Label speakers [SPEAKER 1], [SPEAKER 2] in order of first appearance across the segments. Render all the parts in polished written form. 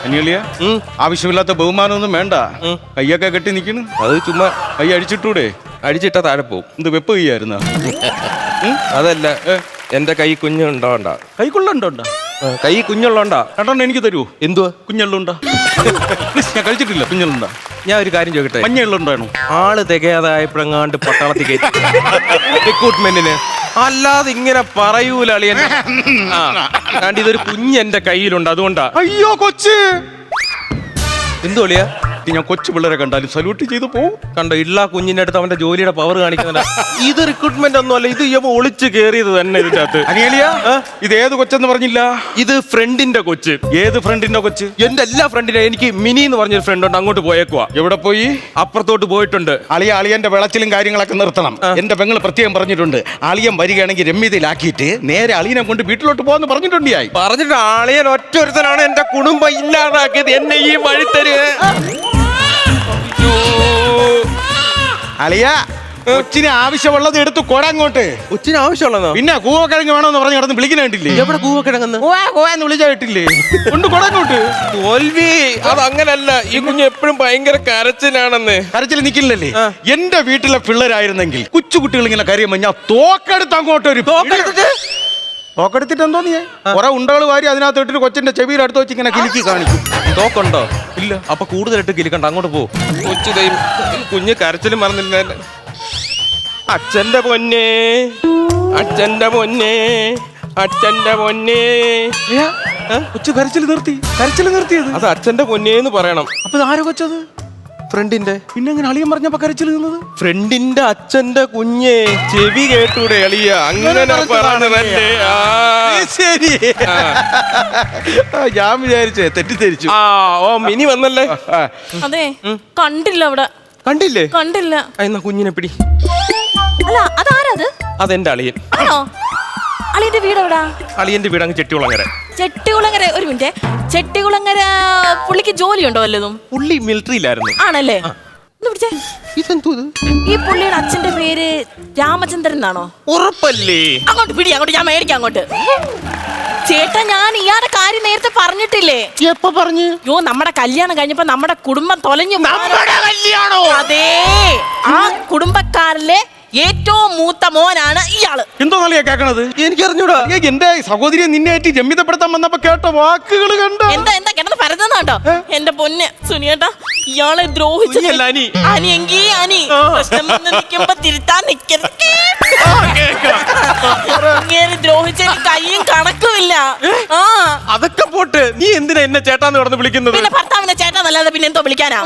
[SPEAKER 1] അനിയളിയ ആവശ്യമില്ലാത്ത ബഹുമാനമൊന്നും വേണ്ട. കയ്യൊക്കെ കെട്ടി നിൽക്കണ്.
[SPEAKER 2] അത് ചുമ്മാ
[SPEAKER 1] കൈ അടിച്ചിട്ടൂടെ?
[SPEAKER 2] അടിച്ചിട്ടാ താഴെ പോവും.
[SPEAKER 1] എന്ത് വെപ്പ് കയ്യായിരുന്ന?
[SPEAKER 2] അതല്ല, എന്റെ കൈ കുഞ്ഞുണ്ടോണ്ട.
[SPEAKER 1] കൈക്കുള്ളുണ്ടോണ്ടാ?
[SPEAKER 2] കൈ കുഞ്ഞുള്ളോണ്ടാ.
[SPEAKER 1] രണ്ടെണ്ണം എനിക്ക് തരുമോ?
[SPEAKER 2] എന്തുവാ?
[SPEAKER 1] കുഞ്ഞുള്ളുണ്ടാ? ഞാൻ കഴിച്ചിട്ടില്ല കുഞ്ഞുള്ളുണ്ടാ.
[SPEAKER 2] ഞാൻ ഒരു കാര്യം ചോദിക്കട്ടെ?
[SPEAKER 1] മഞ്ഞുള്ളുണ്ടാണോ?
[SPEAKER 2] ആള് തികയാതായപ്പോഴെങ്ങാണ്ട് പട്ടാളത്തിൽ കയറ്റി റിക്രൂട്ട്മെന്റിന്. അല്ലാതെ ഇങ്ങനെ പറയൂല അളിയൻ. ഇതൊരു കുഞ്ഞ് എന്റെ കയ്യിലുണ്ട്, അതുകൊണ്ടാ.
[SPEAKER 1] അയ്യോ കൊച്ച്,
[SPEAKER 2] എന്തോ അളിയാ?
[SPEAKER 1] ഞാൻ കൊച്ചു പിള്ളേരെ കണ്ടാലും സല്യൂട്ട് ചെയ്ത് പോവും.
[SPEAKER 2] കണ്ടോ, ഇള്ള കുഞ്ഞിന്റെ അടുത്ത് അവന്റെ ജോലിയുടെ പവർ കാണിക്കുന്നുണ്ട്. ഇത് റിക്രൂട്ട്മെന്റ് ഒന്നും അല്ല, ഇത് ഇവ ഒളിച്ച് കേറിയത് തന്നെ ഇതിന്റെ അകത്ത്.
[SPEAKER 1] അനിയലിയ, ഇത് ഏത് കൊച്ചെന്ന് പറഞ്ഞില്ല?
[SPEAKER 2] ഇത് ഫ്രണ്ടിന്റെ കൊച്ച്.
[SPEAKER 1] ഏത് ഫ്രണ്ടിന്റെ കൊച്ച്?
[SPEAKER 2] എന്റെ എല്ലാ ഫ്രണ്ടിനെ. എനിക്ക് മിനി എന്ന് പറഞ്ഞൊരു ഫ്രണ്ട് ഉണ്ട്, അങ്ങോട്ട് പോയേക്കുവാ.
[SPEAKER 1] എവിടെ പോയി?
[SPEAKER 2] അപ്പുറത്തോട്ട് പോയിട്ടുണ്ട്.
[SPEAKER 1] അളിയന്റെ വിളച്ചിലും കാര്യങ്ങളൊക്കെ നിർത്തണം. എന്റെ പെങ്ങൾ പ്രത്യേകം പറഞ്ഞിട്ടുണ്ട്, അളിയൻ വരികയാണെങ്കിൽ രമ്യതയിലാക്കിയിട്ട് നേരെ അളിയനെ കൊണ്ട് വീട്ടിലോട്ട് പോകാന്ന് പറഞ്ഞിട്ടുണ്ട്.
[SPEAKER 2] പറഞ്ഞിട്ട് അളിയൻ ഒറ്റ ഒരുത്തനാണ് എന്റെ കുടുംബം ഇല്ലാതാക്കിയത്. എന്നെ ഈ വഴി തരുക.
[SPEAKER 1] അളിയ, കൊച്ചിന് ആവശ്യമുള്ളത് എടുത്ത് കൊടങ്ങോട്ട്.
[SPEAKER 2] കൊച്ചിന് ആവശ്യമുള്ളതോ?
[SPEAKER 1] പിന്നെ കൂവക്കിഴങ്ങ് വേണമെന്ന് പറഞ്ഞ് കിടന്ന് വിളിക്കുന്നില്ലേ?
[SPEAKER 2] എവിടെ കൂവക്കിഴങ്ങെന്ന്?
[SPEAKER 1] എന്ന് വിളിച്ചായിട്ടില്ലേ? കൊണ്ട് കൊടങ്ങോട്ട്.
[SPEAKER 2] തോൽവി. അതങ്ങനല്ല, ഈ കുഞ്ഞ് എപ്പോഴും ഭയങ്കര കരച്ചിലാണെന്ന്.
[SPEAKER 1] കരച്ചിൽ നിൽക്കില്ലല്ലേ? എന്റെ വീട്ടിലെ പിള്ളേരായിരുന്നെങ്കിൽ കൊച്ചുകുട്ടികൾ ഇങ്ങനെ കരയുമ്പോ ഞാൻ തോക്കെടുത്ത് അങ്ങോട്ട് ഒരു തോക്കെടുത്തിട്ട് എന്തോ നീ കുറെ ഉണ്ടകൾ വാരി അതിനകത്ത് ഇട്ടിട്ട് കൊച്ചിന്റെ ചെവിയിൽ അടുത്ത് വെച്ച് ഇങ്ങനെ കിലുക്കി കാണിക്കും.
[SPEAKER 2] തോക്കുണ്ടോ? ഇല്ല. അപ്പൊ കൂടുതലിട്ട് കിലിക്കണ്ട, അങ്ങോട്ട് പോ. കൊച്ചു കുഞ്ഞ് കരച്ചിലും മറന്നില്ല. അച്ഛന്റെ പൊന്നേ, അച്ഛന്റെ പൊന്നേ, അച്ഛന്റെ പൊന്നേ.
[SPEAKER 1] കൊച്ചു കരച്ചിൽ നിർത്തിയത്
[SPEAKER 2] അത് അച്ഛന്റെ പൊന്നേന്ന് പറയണം.
[SPEAKER 1] അപ്പൊ ആരോ കൊച്ചത്?
[SPEAKER 2] ഫ്രണ്ടിന്റെ.
[SPEAKER 1] പിന്നെ എങ്ങനെ അളിയൻ പറഞ്ഞപ്പോ കരച്ചിൽ നിന്നത്?
[SPEAKER 2] ഫ്രണ്ടിന്റെ അച്ഛന്റെ കുഞ്ഞേ, ചെവി കേട്ടൂടെ അളിയ? അങ്ങനെ പറഞ്ഞതല്ലേ?
[SPEAKER 1] ശരി, ഞാൻ വിചാരിച്ചേ തെറ്റിദ്ധരിച്ചു.
[SPEAKER 2] ഓ മിനി വന്നല്ലേ?
[SPEAKER 3] അതെ, കണ്ടില്ല അവിടെ.
[SPEAKER 2] കണ്ടില്ലേ?
[SPEAKER 3] കണ്ടില്ല.
[SPEAKER 2] എന്നാ കുഞ്ഞിനെ പിടി.
[SPEAKER 3] അല്ല, അതാരത്?
[SPEAKER 2] അതെന്റെ അളിയൻ.
[SPEAKER 3] ആണോ? അളിയന്റെ വീട് എവിടാ?
[SPEAKER 2] അളിയന്റെ വീട് അങ്ങ് ചെട്ടികുളങ്ങര.
[SPEAKER 3] ചെട്ടികുളങ്ങര. ഒരു മിനിറ്റ്, ചെട്ടികുളങ്ങര പുള്ളിക്ക് ജോലിയുണ്ടോ വല്ലതും?
[SPEAKER 2] പുള്ളി മിലിറ്ററിയിലായിരുന്നു.
[SPEAKER 3] ആണല്ലേ?
[SPEAKER 2] ഇതെന്തോ?
[SPEAKER 3] ഈ പുള്ളിയുടെ അച്ഛന്റെ പേര് രാമചന്ദ്രൻ എന്നാണോ?
[SPEAKER 2] ഉറപ്പല്ലേ?
[SPEAKER 3] അങ്ങോട്ട് പിടി, അങ്ങോട്ട് ഞാൻ മേടിക്കാം. അങ്ങോട്ട് ചേട്ടാ, ഞാൻ ഇയാളുടെ കാര്യം നേരത്തെ പറഞ്ഞിട്ടില്ലേ?
[SPEAKER 2] എപ്പോ പറഞ്ഞു?
[SPEAKER 3] യോ, നമ്മുടെ കല്യാണം കഴിഞ്ഞപ്പോ നമ്മുടെ കുടുംബം തൊലഞ്ഞു. അതേ, ആ കുടുംബക്കാരിലെ ഏറ്റവും മൂത്ത മോനാണ് ഇയാള്.
[SPEAKER 1] എന്തോ നല്ലയാ കേക്കണത്?
[SPEAKER 2] എനിക്കറിഞ്ഞൂടാ.
[SPEAKER 1] എന്റെ സഹോദരിയെ നിന്നെയായിട്ട് രമ്യതപ്പെടുത്താൻ വന്നപ്പോ കേട്ട വാക്കുകൾ കണ്ടോ?
[SPEAKER 3] എന്താ കിടന്ന് പരതുന്നുണ്ടോ? എന്റെ പൊന്ന് സുനിയേട്ടാ, ഇയാളെ ദ്രോഹിച്ചല്ല അനിയെങ്കി അനി. പ്രശ്നം വന്ന് നിൽക്കുമ്പോ തിരുത്താൻ നിക്കരുത്. ഇങ്ങനെ ദ്രോഹിച്ച കയ്യും കണക്കുമില്ല.
[SPEAKER 2] അതൊക്കെ പോട്ട്, നീ എന്തിനാ എന്നെ ചേട്ടാന്ന് പറഞ്ഞ് വിളിക്കുന്നത്?
[SPEAKER 3] പിന്നെ ഭർത്താവിനെ ചേട്ടാന്നല്ലാതെ പിന്നെ എന്തോ വിളിക്കാനാ?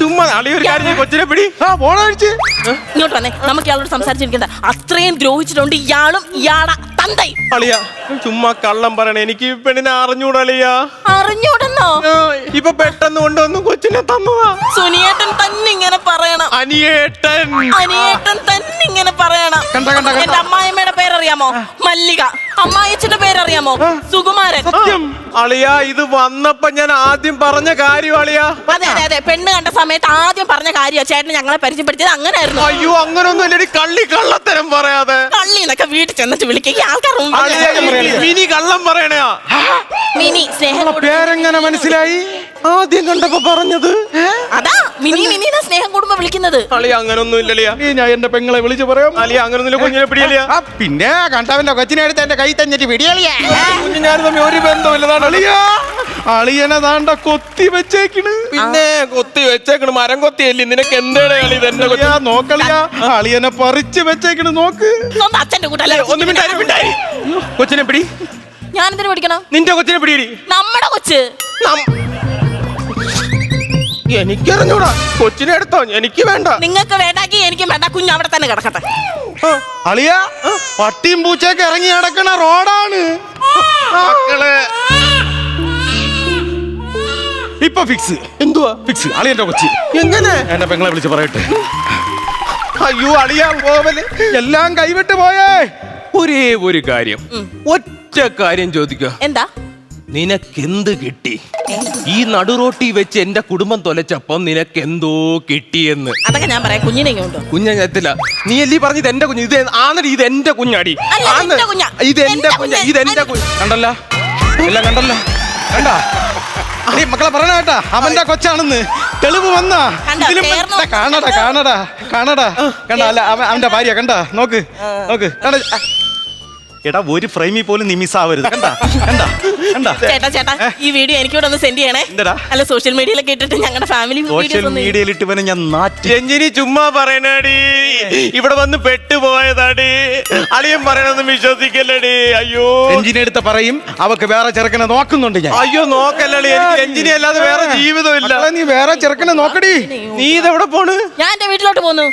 [SPEAKER 2] ചുമ്മാ അളിയ ഒരു കാര്യം, കൊച്ചിനെ പിടി.
[SPEAKER 3] ഇങ്ങോട്ട് വന്നേ, നമുക്ക് ഇയാളോട് സംസാരിച്ചിരിക്കണ്ട. അത്രയും ദ്രോഹിച്ചിട്ടുണ്ട് ഇയാളും ഇയാളെ തന്തയും.
[SPEAKER 2] അളിയ ചുമ്മാ കള്ളം പറയണേ, എനിക്ക് ഈ പെണ്ണിനെ അറിഞ്ഞൂടളിയാ.
[SPEAKER 3] അറിഞ്ഞൂടെന്നോ?
[SPEAKER 2] ഇപ്പൊ പെട്ടെന്ന് കൊണ്ടുവന്ന് കൊച്ചിനെ തന്നതാ.
[SPEAKER 3] സുനിയേട്ടൻ തന്നെ ഇങ്ങനെ പറയണം.
[SPEAKER 2] അനിയേട്ടൻ
[SPEAKER 3] തന്നെ ഇങ്ങനെ പറയണം. എന്റെ അമ്മായിമ്മയുടെ പേരറിയാമോ? മല്ലിക. അമ്മായിച്ചന്റെ പേരറിയാമോ? സുകുമാരൻ.
[SPEAKER 2] അളിയ, ഇത് വന്നപ്പോ ഞാൻ ആദ്യം പറഞ്ഞ കാര്യം അളിയ.
[SPEAKER 3] അതെ, പെണ്ണ് കണ്ട സമയത്ത് ആദ്യം പറഞ്ഞ കാര്യം ചേട്ടൻ ഞങ്ങളെ പരിചയപ്പെടുത്തിയത് അങ്ങനെയായിരുന്നു.
[SPEAKER 2] അയ്യോ, അങ്ങനൊന്നും ഇല്ല. കള്ളത്തരം പറയാതെ.
[SPEAKER 3] കള്ളി എന്നൊക്കെ വീട്ടിൽ ചെന്നിട്ട് വിളിക്കുക ആൾക്കാർ.
[SPEAKER 2] മിനി കള്ളം പറയണയാ?
[SPEAKER 3] മിനി സ്നേഹം.
[SPEAKER 1] പേരെങ്ങനെ മനസ്സിലായി?
[SPEAKER 2] ആദ്യം കണ്ടപ്പോ പറഞ്ഞത്
[SPEAKER 3] അതാ മിനി. സ്നേഹം കൂടുമ്പോ വിളിക്കുന്നത്.
[SPEAKER 2] അളിയ അങ്ങനൊന്നും ഇല്ലളിയാ.
[SPEAKER 1] ഞാൻ എന്റെ പെങ്ങളെ വിളിച്ചു പറയാം.
[SPEAKER 2] അളിയ അങ്ങനൊന്നുമില്ല. കുഞ്ഞിനെ പിടിയലിയാ.
[SPEAKER 1] പിന്നെ കണ്ടവന്റെ കൊച്ചിനെ എടുത്ത് എന്റെ കൈ തന്നിട്ട് പിടിയളിയാ.
[SPEAKER 2] കുഞ്ഞു ഞാൻ തമ്മിൽ ഒരു ബന്ധമില്ലതാണ് അളിയ.
[SPEAKER 1] അളിയനെ താണ്ട കൊത്തി വെച്ചേക്കണ്.
[SPEAKER 2] പിന്നെ കൊത്തി വെച്ചേക്കണ്, മരം കൊത്തിയല്ലേ. നിനക്ക് എന്തേടെ കളി? തന്നെ
[SPEAKER 1] നോക്കളിയാ, അളിയനെ പറിച്ച് വെച്ചേക്കണ്. നോക്ക്,
[SPEAKER 3] അച്ഛന്റെ കൂട്ടല്ലേ.
[SPEAKER 2] ഒന്നും മിണ്ടായി. കൊച്ചിനെ പിടി.
[SPEAKER 3] ഞാൻ എന്തിനു പിടിക്കണം?
[SPEAKER 2] നിന്റെ കൊച്ചിനെ പിടിയടി.
[SPEAKER 3] നമ്മുടെ കൊച്ച്.
[SPEAKER 2] എനിക്കറിഞ്ഞൂടാ. കൊച്ചിനെ എടുത്തോ? എനിക്ക് വേണ്ട.
[SPEAKER 3] നിങ്ങൾക്ക് വേണ്ടാക്കി എനിക്ക് വേണ്ട. കുഞ്ഞ് അവിടെ തന്നെ കിടക്കട്ടെ.
[SPEAKER 1] അളിയ, പട്ടിയും പൂച്ചയൊക്കെ ഇറങ്ങി നടക്കണ റോഡാണ്. ഇപ്പൊ ഫിക്സ്.
[SPEAKER 2] എന്തുവാ
[SPEAKER 1] ഫിക്സ്? അളിയന്റെ കൊച്ചി.
[SPEAKER 2] എങ്ങനെ?
[SPEAKER 1] എന്റെ പെങ്ങളെ വിളിച്ച് പറയട്ടെ.
[SPEAKER 2] അയ്യോ അളിയാ, പോവല്.
[SPEAKER 1] എല്ലാം കൈവിട്ട് പോയേ.
[SPEAKER 2] ഒരേ ഒരു കാര്യം, ഒറ്റ കാര്യം ചോദിക്കുക.
[SPEAKER 3] എന്താ?
[SPEAKER 2] നിനക്കെന്ത് കിട്ടി? ഈ നടുറോട്ടി വെച്ച് എന്റെ കുടുംബം തൊലച്ചപ്പം നിനക്കെന്തോ കിട്ടിയെന്ന്.
[SPEAKER 3] അതൊക്കെ ഞാൻ പറയാം. കുഞ്ഞിനെ കൊണ്ടോ?
[SPEAKER 2] കുഞ്ഞെത്തില്ല. നീ അല്ലേ പറഞ്ഞത് എന്റെ കുഞ്ഞ്? ഇത് ആന്നടി, ഇത് എന്റെ കുഞ്ഞാടി. ഇത് എന്റെ കുഞ്ഞ്.
[SPEAKER 1] കണ്ടല്ല, എല്ലാം കണ്ടല്ല. കണ്ടാ നീ മക്കളെ പറയണ കേട്ടാ അവന്റെ കൊച്ചാണെന്ന് തെളിവ് വന്നാ
[SPEAKER 3] കണ്ടോ,
[SPEAKER 1] ഇതിലും
[SPEAKER 3] ചേർന്നോ?
[SPEAKER 1] കാണടാ കണ്ട അല്ല അവന്റെ ഭാര്യ കണ്ടാ നോക്ക് കണ്ട എടാ ഒരു ഫ്രെയിമിൽ പോലും നീ മിസ്സാവരുത് കണ്ടാ
[SPEAKER 3] ചേട്ടാ ഈ വീഡിയോ എനിക്കൂടെ ഒന്ന് സെൻഡ് ചെയ്യണേ.
[SPEAKER 1] എന്തെടാ?
[SPEAKER 3] അല്ല സോഷ്യൽ മീഡിയയിലൊക്കെ ഇട്ടിട്ട് ഞങ്ങളുടെ ഫാമിലി
[SPEAKER 1] സോഷ്യൽ മീഡിയയിൽ ഇട്ട് ഞാൻ നാറ്റി
[SPEAKER 2] രഞ്ജിനി ചുമ്മാ പറയണടി, ഇവിടെ വന്ന് പെട്ടുപോയതാടി. അളിയൻ പറയണൊന്നും വിശ്വസിക്കല്ലടി. അയ്യോ
[SPEAKER 1] രഞ്ജിനെടുത്ത് പറയും അവക്ക് വേറെ ചെറുക്കനെ നോക്കുന്നുണ്ട് ഞാൻ.
[SPEAKER 2] അയ്യോ നോക്കല്ലടി, എനിക്ക് രഞ്ജിനി അല്ലാതെ വേറെ ജീവിതമില്ല.
[SPEAKER 1] മക്കളെ, നീ വേറെ ചെറുക്കനെ നോക്കടി.
[SPEAKER 2] നീ ഇതെവിടെ പോണ്?
[SPEAKER 3] ഞാൻ എന്റെ വീട്ടിലോട്ട് പോന്നു.